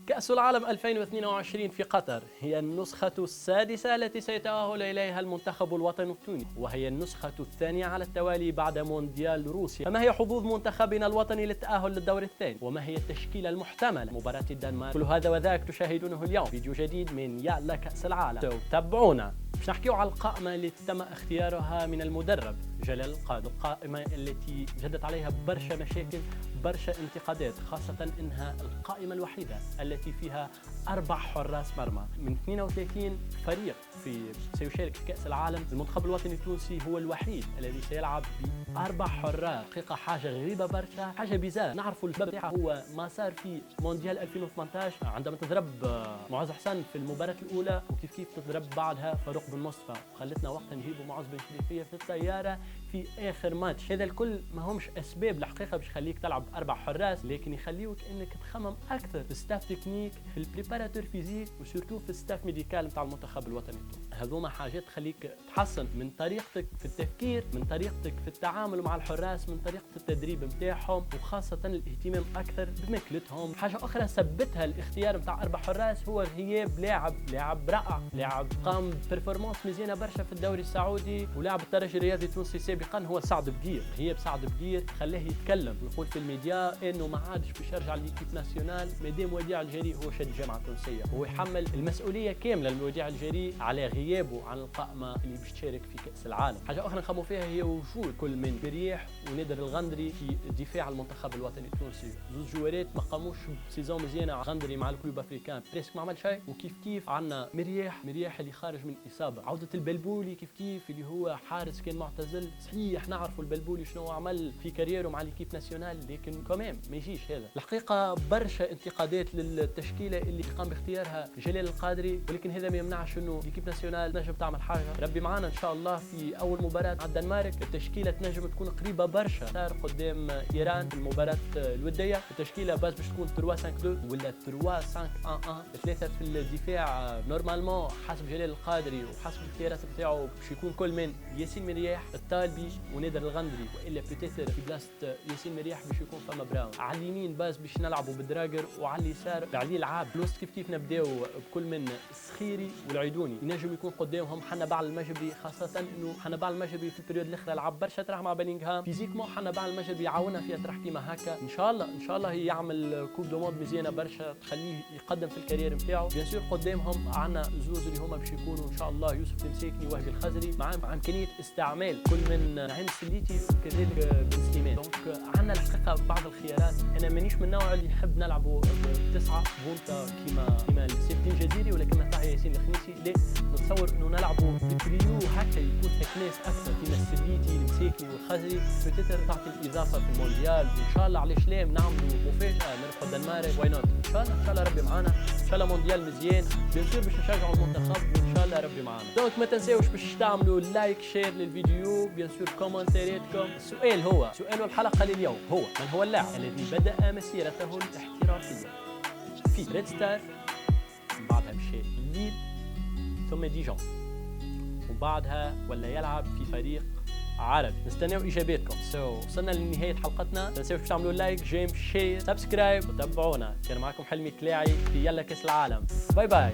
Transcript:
كأس العالم 2022 في قطر هي النسخة السادسة التي سيتأهل إليها المنتخب الوطني التونسي، وهي النسخة الثانية على التوالي بعد مونديال روسيا. فما هي حظوظ منتخبنا الوطني للتأهل للدور الثاني؟ وما هي التشكيلة المحتملة مباراة الدنمارك؟ كل هذا وذاك تشاهدونه اليوم فيديو جديد من يلا كأس العالم. تابعونا. باش نحكيو على القائمة اللي تم اختيارها من المدرب جلال القائد، القائمة التي جدت عليها برشا مشاكل، برشا انتقادات، خاصة انها القائمة الوحيدة التي فيها 4 حراس مرمى من 32 فريق سيشارك في كأس العالم. المنتخب الوطني التونسي هو الوحيد الذي سيلعب ب4 حراس. حقيقة حاجة غريبة برشا، حاجة بيزار. نعرفوا السبب تاعها هو ما صار في مونديال 2018 عندما تضرب معز حسن في المباراة الأولى، وكيف تضرب بعدها فاروق بن مصطفى، وخلتنا وقتها نجيبوا معز بن شريفية في السيارة في آخر ماتش. هذا الكل ما همش أسباب الحقيقة باش يخليك تلعب 4 حراس، لكن يخليوك انك تخمم اكثر في الستاف تكنيك، في البريباراتور فيزيك، وسورتو في الستاف ميديكال نتاع المنتخب الوطني التونسي. هذوما حاجات تخليك تحسن من طريقتك في التفكير، من طريقتك في التعامل مع الحراس، من طريقة التدريب نتاعهم، وخاصة الاهتمام اكثر بمكلتهم. حاجة اخرى ثبتها الاختيار نتاع 4 حراس هو غياب لاعب رائع، لاعب قام بيرفورمانس مزيانة برشا في الدوري السعودي ولاعب الترجي الرياضي التونسي سابقا، هو سعد بقير. غياب سعد بقير خلاه يتكلم ويقول في الميديا انه ما عادش باش يرجع للإيكيب ناسيونال مادام وديع الجري هو شاد الجامعه التونسيه. هو يحمل المسؤوليه كامله لوديع الجري على غيابه عن القائمه اللي باش تشارك في كاس العالم. حاجه اخرى نخمو فيها هي وجود كل من مرياح ونادر الغندري في دفاع المنتخب الوطني التونسي. زوج جوارات ما قاموش بسيزون مزيانه. غندري مع الكلوب افريكان بريسك ما عمل شيء، وكيف عندنا مرياح اللي خارج من اصابه. عوده البلبولي كيف اللي هو حارس كان معتزل. صحيح نعرفوا البلبولي شنو عمل في كاريره مع الإيكيب ناسيونال، لكن كمان ما يجيش هذا. الحقيقه برشا انتقادات للتشكيله اللي قام باختيارها جلال القادري، ولكن هذا ما يمنعش انه الإيكيب ناسيونال تنجم تعمل حاجه. ربي معانا ان شاء الله في اول مباراه مع الدنمارك. التشكيله تنجم تكون قريبه برشا صار قدام ايران في المباراه الوديه. التشكيله باش تكون 3-5-2 ولا 3-5-1-1. ثلاثه في الدفاع نورمالمون حسب جلال القادري وحسب الاختيارات نتاعو باش يكون كل من ياسين مرياح، الطالبي ونادر الغندري، والا بيتيتر في بلاصه ياسين مرياح باش يكون فما براون. على اليمين باش نلعبوا بالدراجر، وعلى اليسار بعلي العاب. الوسط كيف نبداو بكل من السخيري والعيدوني. ينجم يكون قدامهم حنبال المجبري، خاصه انه حنبال المجبري في البريود الاخيره لعب برشا تراح مع بلينغهام. فيزيكمون حنبال المجبري يعاونها فيها تراح كيما هكا. ان شاء الله يعمل كوب دو موند مزيانه برشا تخليه يقدم في الكارير نتاعو. بيان سور قدامهم عندنا زوز اللي هما باش يكونوا ان شاء الله يوسف المساكني وهبي الخزري، مع امكانيه استعمال كل من نعيم السليتي وكذلك بن سليمان. دونك عندنا الحقيقه بعض الخيارات. انا مانيش من النوع اللي يحب نلعبوا ب9 بونتا كيما السيفتين الجزيري ولا كما تاع ياسين الخنيسي. لا، نتصور انه نلعبوا بتريو هكا يكون تكنيس اكثر كيما السليتي المساكني والخزري. بتتر تعطي الاضافه في المونديال، وان شاء الله علاش لا نعملوا مفاجاه نرفض الدنمارك. واي نوت. ان شاء الله ربي معانا، ان شاء الله مونديال مزيان. بيان سور باش نشجعوا المنتخب وان شاء الله ربي معانا. دونك ما تنساوش باش تعملوا لايك شير للفيديو، بيان سور كومنتاراتكم. سؤال الحلقه لليوم هو: من هو اللاعب الذي بدأ مسيرته الاحترافيه في ريد ستار، من بعدها مشى ليل ثم ديجون، وبعدها ولا يلعب في فريق عربي؟ نستناو اجاباتكم. وصلنا لنهايه حلقتنا. ما تنساوش تعملوا لايك، جيم، شير، سبسكرايب، وتابعونا. كان معكم حلمي كلاعي في يلا كاس العالم. باي باي.